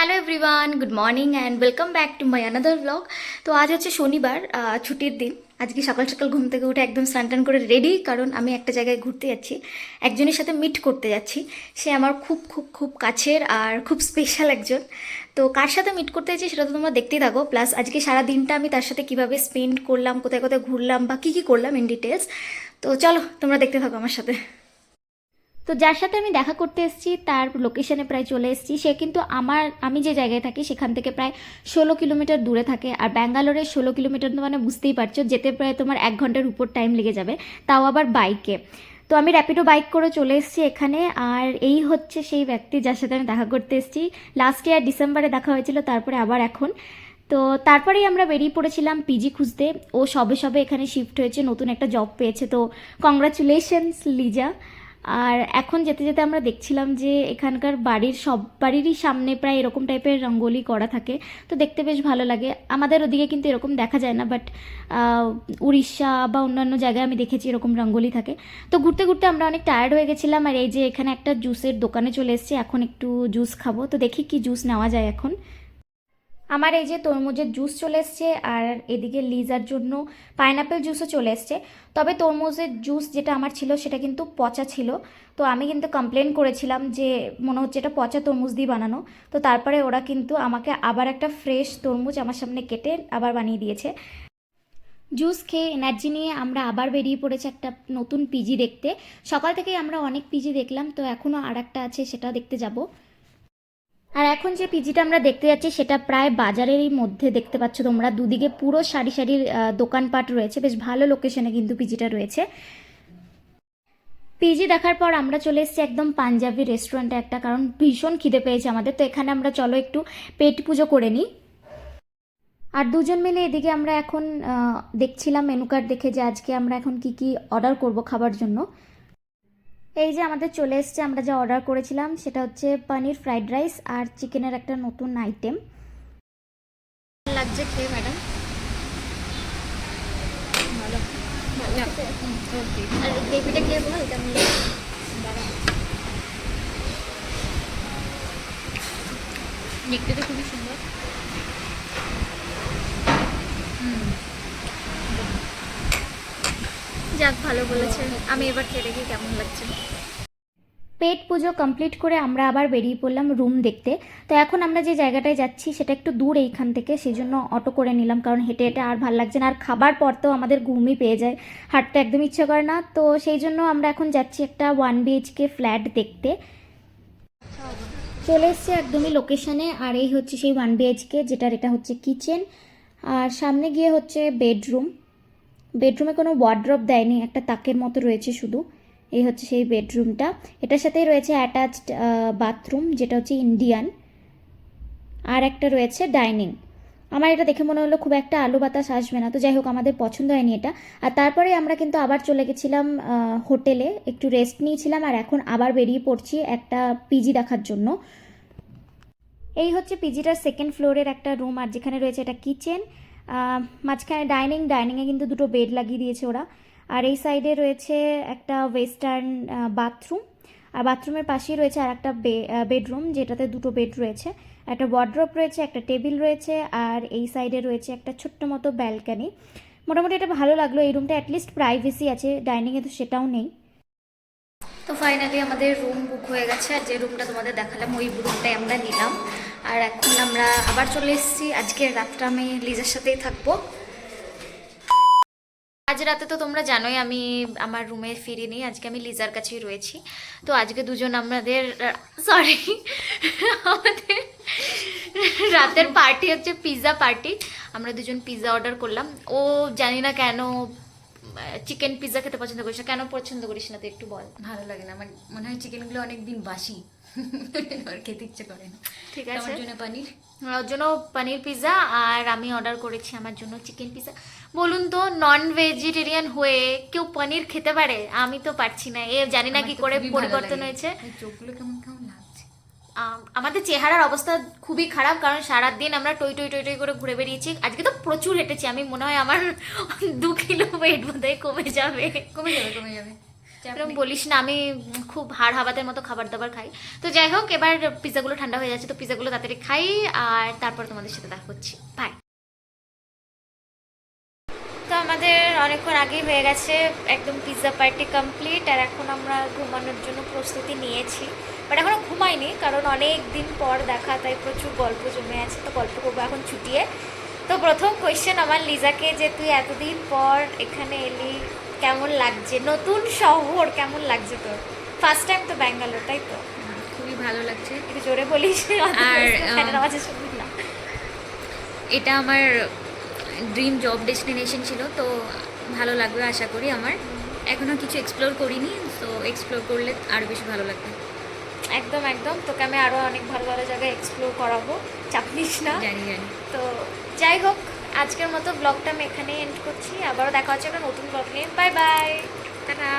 Hello everyone, good morning and welcome back to my another blog. তো আজ হচ্ছে শনিবার, ছুটির দিন। আজকে সকাল সকাল ঘুম থেকে উঠে একদম স্নান টান করে রেডি, কারণ আমি একটা জায়গায় ঘুরতে যাচ্ছি, একজনের সাথে মিট করতে যাচ্ছি। সে আমার খুব খুব খুব কাছের আর খুব স্পেশাল একজন। তো কার সাথে মিট করতে যাচ্ছি সেটা তো তোমরা দেখতেই থাকো, প্লাস আজকে সারা দিনটা আমি তার সাথে কীভাবে স্পেন্ড করলাম, কোথায় কোথায় ঘুরলাম বা কী কী করলাম ইন ডিটেলস। তো চলো তোমরা দেখতে থাকো আমার সাথে। তো যার সাথে আমি দেখা করতে এসেছি তার লোকেশনে প্রায় চলে এসেছি। সে কিন্তু আমি যে জায়গায় থাকি সেখান থেকে প্রায় 16 কিলোমিটার দূরে থাকে। আর ব্যাঙ্গালোরে 16 কিলোমিটার তো মানে বুঝতেই পারছো, যেতে প্রায় তোমার 1 ঘন্টার উপর টাইম লেগে যাবে, তাও আবার বাইকে। তো আমি র্যাপিডো বাইক করে চলে এসেছি এখানে। আর এই হচ্ছে সেই ব্যক্তি যার সাথে আমি দেখা করতে এসেছি। লাস্ট ইয়ার ডিসেম্বরে দেখা হয়েছিল, তারপরে আবার এখন। তো তারপরেই আমরা বেরিয়ে পড়েছিলাম পিজি খুঁজতে। ও সবে সবে এখানে শিফট হয়েছে, নতুন একটা জব পেয়েছে, তো কংগ্রাচুলেশনস লিজা। আর এখন যেতে যেতে আমরা দেখছিলাম যে এখানকার সব বাড়িরই সামনে প্রায় এরকম টাইপের রঙ্গোলি করা থাকে, তো দেখতে বেশ ভালো লাগে। আমাদের ওদিকে কিন্তু এরকম দেখা যায় না, বাট উড়িষ্যা বা অন্যান্য জায়গায় আমি দেখেছি এরকম রঙ্গোলি থাকে। তো ঘুরতে ঘুরতে আমরা অনেক টায়ার্ড হয়ে গেছিলাম, আর এই যে এখানে একটা জুসের দোকানে চলে এসেছি, এখন একটু জুস খাবো। তো দেখি কি জুস নেওয়া যায় এখন। আমার এই যে তরমুজের জুস চলে এসছে, আর এদিকে লিজার জন্য পাইনাপেল জুসও চলে এসছে। তবে তরমুজের জুস যেটা আমার ছিল সেটা কিন্তু পচা ছিল, তো আমি কিন্তু কমপ্লেন করেছিলাম যে মনে হচ্ছে এটা পচা তরমুজ দিয়ে বানানো। তো তারপরে ওরা কিন্তু আমাকে আবার একটা ফ্রেশ তরমুজ আমার সামনে কেটে আবার বানিয়ে দিয়েছে। জুস খেয়ে এনার্জি নিয়ে আমরা আবার বেরিয়ে পড়েছি একটা নতুন পিজি দেখতে। সকাল থেকেই আমরা অনেক পিজি দেখলাম, তো এখনও আর একটা আছে, সেটা দেখতে যাব। আর এখন যে পিজিটা আমরা দেখতে যাচ্ছি সেটা প্রায় বাজারেরই মধ্যে, দেখতে পাচ্ছ তোমরা দুদিকে পুরো সারি সারি দোকানপাট রয়েছে, বেশ ভালো লোকেশনে কিন্তু পিজিটা রয়েছে। পিজি দেখার পর আমরা চলে এসেছি একদম পাঞ্জাবি রেস্টুরেন্টে একটা, কারণ ভীষণ খিদে পেয়েছে আমাদের। তো এখানে আমরা চলো একটু পেট পুজো করে নিই। আর দুজন মিলে এদিকে আমরা এখন দেখছিলাম মেনু কার্ড দেখে যে আজকে আমরা এখন কি কি অর্ডার করব খাবার জন্য। এই যে আমাদের চলে এসছে, আমরা যা অর্ডার করেছিলাম সেটা হচ্ছে পনির ফ্রাইড রাইস আর চিকেনের একটা নতুন আইটেম। লাগছে খেয়ে ম্যাডাম? ভালো আর গ্রেভিটা খেয়ে বল কেমন লাগে। দেখতে তো খুবই সুন্দর। যাক, ভালো বলেছেন। আমি এবার খেয়ে দেখি কেমন লাগছে। পেট পুজো কমপ্লিট করে আমরা আবার বেরিয়ে পড়লাম রুম দেখতে। তো এখন আমরা যে জায়গাটায় যাচ্ছি সেটা একটু দূর এইখান থেকে, সেই জন্য অটো করে নিলাম, কারণ হেঁটে হেঁটে আর ভালো লাগছে না। আর খাবার পর তো আমাদের ঘুমই পেয়ে যায়, হাঁটতে একদম ইচ্ছে করে না। তো সেই জন্য আমরা এখন যাচ্ছি একটা 1 BHK ফ্ল্যাট দেখতে। চলে এসছে একদমই লোকেশানে, আর এই হচ্ছে সেই 1 BHK, যেটার এটা হচ্ছে কিচেন। আর সামনে গিয়ে হচ্ছে বেডরুম। বেডরুমে কোনো ওয়ার্ড্রপ দেয়নি, একটা তাকের মতো রয়েছে শুধু। এই হচ্ছে সেই বেডরুমটা। এটার সাথেই রয়েছে অ্যাটাচড বাথরুম, যেটা হচ্ছে ইন্ডিয়ান। আর একটা রয়েছে ডাইনিং। আমার এটা দেখে মনে হলো খুব একটা আলো বাতাস আসবে না, তো যাই হোক আমাদের পছন্দ হয়নি এটা। আর তারপরে আমরা কিন্তু আবার চলে গেছিলাম হোটেলে, একটু রেস্ট নিয়েছিলাম, আর এখন আবার বেরিয়ে পড়ছি একটা পিজি দেখার জন্য। এই হচ্ছে পিজিটার সেকেন্ড ফ্লোরের একটা রুম, আর যেখানে রয়েছে এটা কিচেন, মাঝখানে ডাইনিংয়ে কিন্তু দুটো বেড লাগিয়ে দিয়েছে ওরা। আর এই সাইডে রয়েছে একটা ওয়েস্টার্ন বাথরুম, আর বাথরুমের পাশেই রয়েছে আর একটা বেডরুম, যেটাতে দুটো বেড রয়েছে, একটা ওয়ার্ড্রপ রয়েছে, একটা টেবিল রয়েছে, আর এই সাইডে রয়েছে একটা ছোট্ট মতো ব্যালকানি। মোটামুটি এটা ভালো লাগলো, এই রুমটা অ্যাটলিস্ট প্রাইভেসি আছে, ডাইনিংয়ে তো সেটাও নেই। তো ফাইনালি আমাদের রুম বুক হয়ে গেছে, আর যে রুমটা তোমাদের দেখালাম ওই রুমটাই আমরা নিলাম। আর এখন আমরা আবার চলে এসেছি, আজকের রাতটা আমি লিজার সাথেই থাকবো। আজ রাতে তো তোমরা জানোই আমি আমার রুমে ফিরিনি, আজকে আমি লিজার কাছেই রয়েছি। তো আজকে দুজন আমাদের আমাদের রাতের পার্টি হচ্ছে পিৎজা পার্টি। আমরা দুজন পিৎজা অর্ডার করলাম। ও জানি না কেন চিকেন পিৎজা খেতে পছন্দ করিস না, কেন পছন্দ করিস না তুই একটু বল। ভালো লাগে না, আমার মনে হয় চিকেনগুলো অনেকদিন বাসি, আর খেতে ইচ্ছে করে না। ঠিক আছে, আমার জন্য পনির, ওর জন্য পনির পিৎজা, আর আমি অর্ডার করেছি আমার জন্য চিকেন পিৎজা। বলুন তো, নন ভেজিটেরিয়ান হয়ে কেউ পনির খেতে পারে? আমি তো পারছি না, এ জানি না কি করে পরিবর্তন হয়েছে। চোখগুলো কেমন কেমন লাগছে। আমাদের চেহারার অবস্থা খুবই খারাপ, কারণ সারাদিন আমরা টই টই টই টই করে ঘুরে বেরিয়েছি। আজকে তো প্রচুর হেঁটেছি, আমি মনে হয় আমার 2 কিলো ওয়েট বোধহয় কমে যাবে। কমে যাবে কমে যাবে। চাপ এরকম নেই। বলিস না, আমি খুব হাড় হাবাতের মতো খাবার দাবার খাই। তো যাই হোক, এবার পিৎজাগুলো ঠান্ডা হয়ে যাচ্ছে, তো পিৎজাগুলো তাড়াতাড়ি খাই আর তারপর তোমাদের সাথে দেখা করছি। বাই। তো আমাদের অনেকক্ষণ আগেই হয়ে গেছে, একদম পিৎজা পার্টি কমপ্লিট, আর এখন আমরা ঘুমানোর জন্য প্রস্তুতি নিয়েছি। বাট এখনও ঘুমাইনি, কারণ অনেক দিন পর দেখা, তাই প্রচুর গল্প জমে আছে, তো গল্প করবো এখন ছুটিয়ে। তো প্রথম কোয়েশ্চেন আমার লিজাকে, যে তুই এতদিন পর এখানে এলি, কেমন লাগছে? নতুন শহর কেমন লাগছে তোর? ফার্স্ট টাইম তো ব্যাঙ্গালোর, তাই তো? খুবই ভালো লাগছে। একটু জোরে বলিস, আর, ফ্যানের আওয়াজে শুনবি না। এটা আমার ড্রিম জব ডেস্টিনেশন ছিল, তো ভালো লাগবে আশা করি আমার। এখনও কিছু এক্সপ্লোর করিনি, তো এক্সপ্লোর করলে আরও বেশি ভালো লাগবে। একদম একদম, তোকে আমি আরও অনেক ভালো ভালো জায়গায় এক্সপ্লোর করাবো, চাপ নিস না। জানি জানি। তো যাই হোক, আজকের মতো ব্লগটা আমি এখানেই এন্ড করছি। আবারও দেখা হচ্ছে একটা নতুন ব্লগ নিয়ে। Bye bye. টাটা।